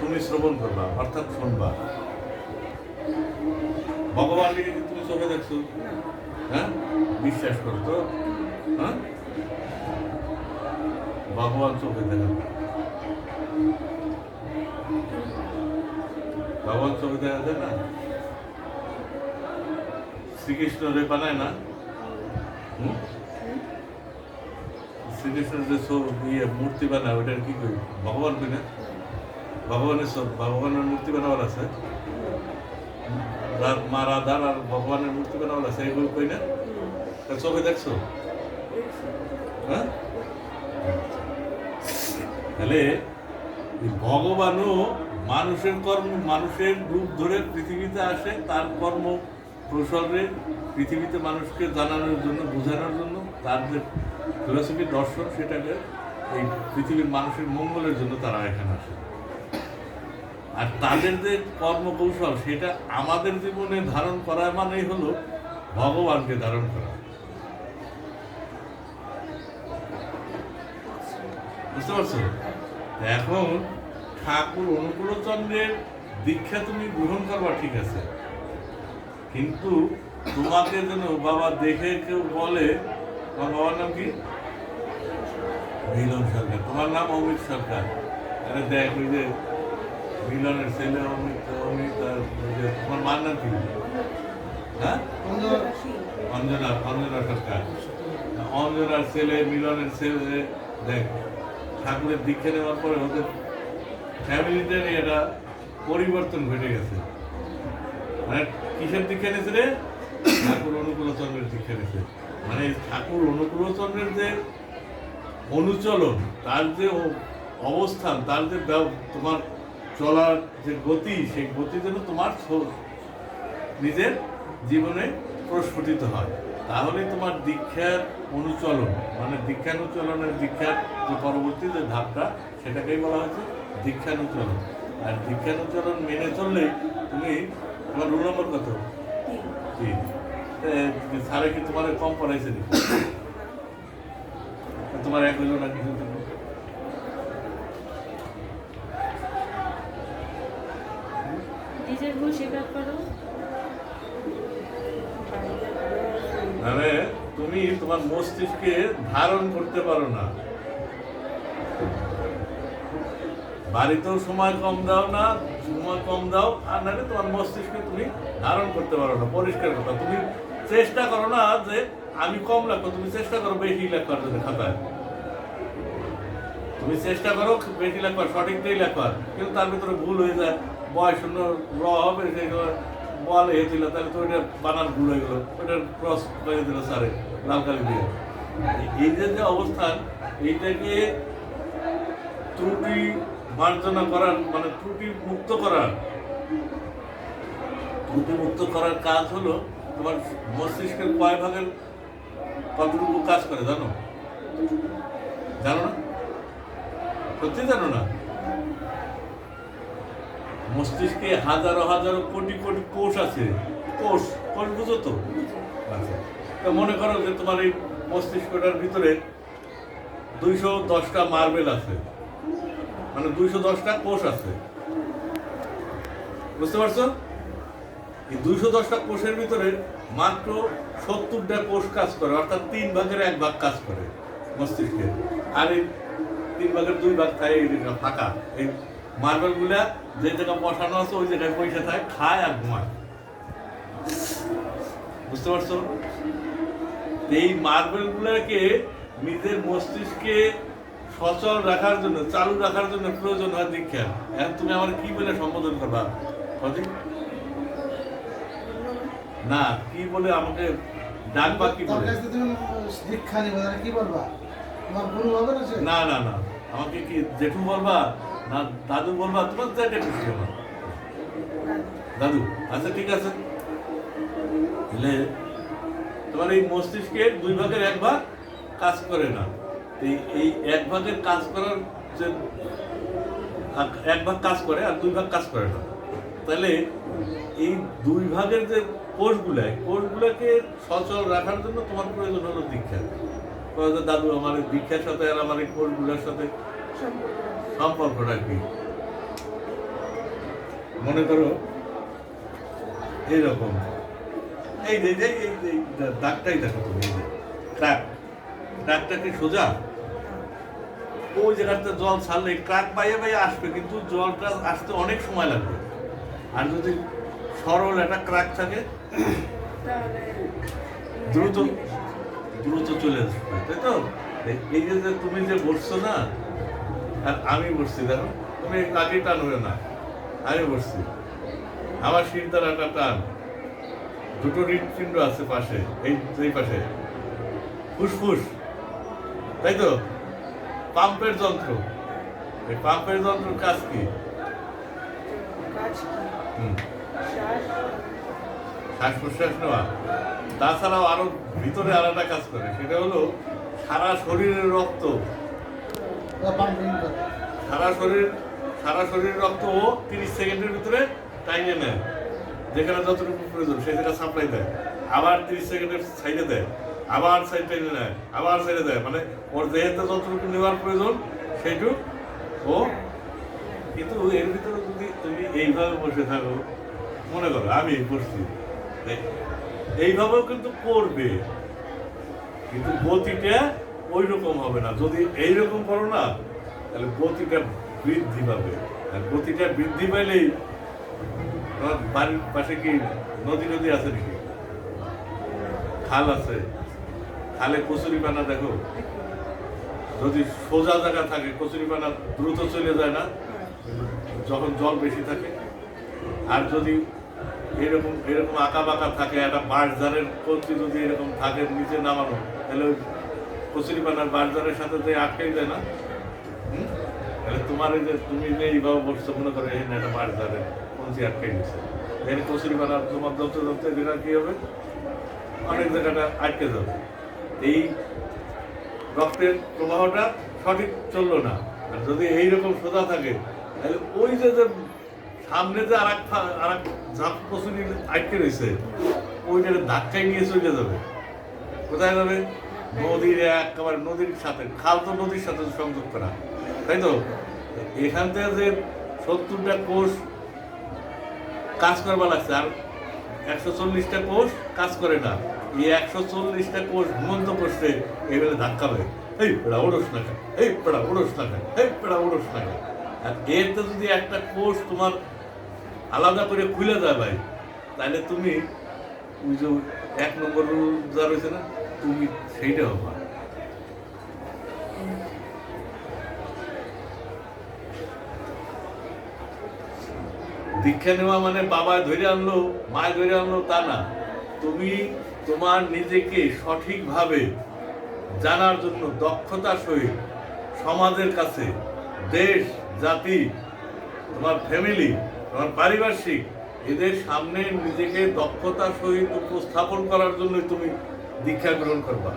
তুমি শ্রবণ করবা, অর্থাৎ শুনবা। ভগবানকে কি তুমি চোখে দেখছো? হ্যাঁ, বিশ্বাস করো তো? হ্যাঁ, ভগবান চোখে দেখেন না। ভগবান চোখে দেখা যায় না। শ্রীকৃষ্ণ রে বানায় না। শ্রীকৃষ্ণের যে মূর্তি বানায় ওইটার কি করি? ভগবান কই না? ভগবানের মূর্তি বানাবার আছে, মা রাধার আর ভগবানের মূর্তি বানাবার আছে, এগুলো কই না? চোখে দেখছো? হ্যাঁ, তাহলে ভগবানও মানুষের কর্ম, মানুষের রূপ ধরে পৃথিবীতে আসে, তার কর্ম কৌশলে পৃথিবীতে মানুষকে জানানোর জন্য, বোঝানোর জন্য, তার যে ফিলসফি দর্শন, সেটাকে এই পৃথিবীর মানুষের মঙ্গলের জন্য তারা এখানে আসে। আর তাদের যে কর্মকৌশল, সেটা আমাদের জীবনে ধারণ করা মানেই হলো ভগবানকে ধারণ করা। বুঝতে পারছো? এখন ঠাকুর অনুকূলচন্দ্রের দীক্ষা তুমি গ্রহণ করবা, ঠিক আছে, কিন্তু তোমাকে যেন বাবা দেখে কেউ বলে, তোমার বাবার নাম কি? মিলন সরকার। তোমার নাম অমিত সরকার। আরে দেখ, ওই যে মিলনের ছেলে অমিত, তোমার মার নাম কি? হ্যাঁ, অঞ্জনা সরকার। অঞ্জনার ছেলে, মিলনের ছেলে। দেখ, ঠাকুরের দীক্ষা নেওয়ার পরে ওদের ফ্যামিলিতে এটা পরিবর্তন ঘটে গেছে। মানে কিসের দীক্ষা নিয়েছে রে? ঠাকুর অনুকূলচন্দ্রের দীক্ষা নিয়েছে। মানে ঠাকুর অনুকূলচন্দ্রের যে অনুচলন, তার যে অবস্থান, তার যে তোমার চলার যে গতি, সেই গতি যেন তোমার নিজের জীবনে প্রস্ফুটিত হয়। তাহলে তোমার দীক্ষার অনুচলন, মানে দীক্ষানুচলনের, দীক্ষার যে পরবর্তী যে ধাপটা, সেটাকেই বলা হয়েছে দীক্ষানুচলন। আর দীক্ষানুচলন মেনে চললেই তুমি, তোমার রোল নম্বর কত? 3। স্যারে কি তোমার কম পড়াইছে নাকি? তোমার এক হইল না কিছু? মানে তুমি তোমার মস্তিষ্কে ধারণ করতে পারো না। বাড়িতেও সময় কম দাও না, সময় কম দাও, আর নাহলে তোমার মস্তিষ্কে তুমি ধারণ করতে পারো না। পরিষ্কার কথা, তুমি চেষ্টা করো না যে আমি কম লেখো, তুমি চেষ্টা করো বেশি লেখার জন্য খাতায়। তুমি চেষ্টা করো বেশি লেখার, সঠিকটাই লেখার, কিন্তু তার ভিতরে ভুল হয়ে যায়, বয় শূন্য র হবে, সেই বল হয়েছিল, তাহলে তো ওইটা বানান ভুল হয়ে গেলো, ওইটার ক্রস করে দিল স্যারে লাল কালি দিয়ে। এই যে অবস্থান, এইটাকে ত্রুটি মার্জনা করার, মানে ত্রুটি মুক্ত করার কাজ হলো তোমার মস্তিষ্কের কয় ভাগের কতটুকু কাজ করে জানো? জানো না? সত্যি জানো না? মস্তিষ্কে হাজারো হাজারো কোটি কোটি কোষ আছে। কোষ বুঝো তো? আচ্ছা, তো মনে করো যে তোমার এই মস্তিষ্কটার ভিতরে 210টা মার্বেল আছে, মানে 210টা কোষ আছে। বুঝতে পারছো? এই 210টা কোষের ভিতরে মাত্র 70টা কোষ কাজ করে, অর্থাৎ 3 ভাগের 1 ভাগ কাজ করে মস্তিষ্কে। আর এই 3 ভাগের 2 ভাগ থাকে ফাঁকা। এই মার্বেল গুলা যে জায়গায় বসানো আছে, ওই জায়গায় পয়সা থাকে, খায় আর ঘুমায়। বুঝতে পারছো? এই মার্বেল গুলাকে নিজের মস্তিষ্কে সচল রাখার জন্য, চালু রাখার জন্য প্রয়োজন হয় দীক্ষা। এখন তুমি আমার কি বলে সম্বোধন করবা? না, কি বলে আমাকে ডাকবা? কি বলে দীক্ষা নিবা? কি বলবা? তোমার গুরু হবে না? না না না, আমাকে কি জেঠু বলবা না দাদু বলবা? তোমার যেটা খুশি হবে। দাদু, আচ্ছা ঠিক আছে। তোমার এই মস্তিষ্কে 2 ভাগের 1 ভাগ কাজ করে না। এই 1 ভাগের কাজ করার যে 1 ভাগ কাজ করে আর 2 ভাগ কাজ করে না। তাহলে এই 2 ভাগের যে কোষগুলাকে সচল রাখার জন্য তোমার প্রয়োজন হলো দীক্ষা। দাদু, আমার দীক্ষার সাথে আর আমার এই কোষগুলোর সাথে সম্পর্কটা কি? মনে করো এইরকম, এই যে দাগটাই দেখো তুমি, এই যে ক্র্যাকটা কি সোজা? ওই জায়গাতে জল ছাড়লে ক্র্যাক বাইয়ে বাইয়ে আসবে, কিন্তু জলটা আসতে অনেক সময় লাগবে। আর যদি সরল একটা ক্র্যাক থাকে দ্রুত দ্রুত চলে আসবে, তাই তো? এই যে তুমি যে বসছো না আর আমি বসছি, দেখো তুমি কাকে টানবে না, আমি বসছি, আমার শিরদাঁড়াটা টান, দুটো হৃৎপিণ্ড আছে পাশে, এই পাশে ফুসফুস, তাই তো? পাম্পের যন্ত্র, এই পাম্পের যন্ত্রের কাজ কি? শ্বাস প্রশ্বাস নেওয়া। তাছাড়াও আরো ভিতরে আর একটা কাজ করে, সেটা হলো সারা শরীরের রক্ত, সারা শরীরের রক্ত ও 30 সেকেন্ডের ভিতরে টাইনে নেয়, যেখানে যতটুকু প্রয়োজন সেই জায়গা সাপ্লাই দেয়, আবার 30 সেকেন্ডের সাইডে দেয়, আবার সাইড টাইনে নেয়, আবার সাইডে দেয়, মানে ওর দেহেতে যতটুকু নেওয়ার প্রয়োজন সেইটুকু ও। কিন্তু এর ভিতরে যদি তুমি এইভাবে বসে থাকো, মনে করো আমি বসছি, এইভাবেও কিন্তু করবে, কিন্তু গতিটা ওই রকম হবে না। যদি এইরকম করো না, তাহলে গতিটা বৃদ্ধি পাবে, আর গতিটা বৃদ্ধি পাইলেই তোমার বাড়ির পাশে কি নদী আছে নাকি? খাল আছে, খালে কচুরিপানা দেখো, যদি সোজা জায়গা থাকে কচুরিপানা দ্রুত চলে যায় না যখন জল বেশি থাকে। আর যদি এরকম এরকম আঁকা বাঁকা থাকে, একটা বাঁশঝাড়ের কলসি যদি এরকম থাকে নিচে নামানো, তাহলে ওই কচুরিপানার বাঁশঝাড়ের সাথে যে আটকেই যায় না। তাহলে তোমার এই যে তুমি যে এইভাবে বসছো, মনে করো এখানে একটা বাঁশঝাড়ের কলসি আটকে গেছে, এখানে কচুরিপানা তোমার জমতে জমতে যেটা কি হবে, অনেক জায়গাটা আটকে যাবে, এই রক্তের প্রবাহটা সঠিক চললো না। আর যদি এইরকম সোজা থাকে, তাহলে ওই যে সামনে যে আর এক ঝাঁপ কচুরি আটকে রয়েছে, ওইটার ধাক্কায় নিয়ে চলে যাবে। কোথায় যাবে? নদীর একেবারে নদীর সাথে, খাল তো নদীর সাথে সংযোগ করা, তাই তো? এখান থেকে যে 70টা কোষ কাজ করবা লাগছে, আর 140টা কোষ কাজ করে না। এই 140টা কোষ ঘুমন্ত করছে, এবারে ধাক্কাবে, এই পেড়া ওড়স না খায়, এই পেড়া ওড়স না খায়, এই পেড়া ওড়স না খায়। আর এতে যদি একটা কোষ তোমার আলাদা করে খুলে যায় ভাই, তাহলে তুমি ওই যে 1 নম্বর যা রয়েছে না, তুমি সেইটা হবা। দীক্ষা নেওয়া মানে বাবায় ধরে আনলো, মায় ধরে আনলো তা না। তুমি তোমার নিজেকে সঠিকভাবে জানার জন্য দক্ষতার সহিত সমাজের কাছে, দেশ জাতি, তোমার ফ্যামিলি, তোমার পারিপার্শ্বিক, এদের সামনে নিজেকে দক্ষতার সহিত উপস্থাপন করার জন্য তুমি দীক্ষা গ্রহণ করবা।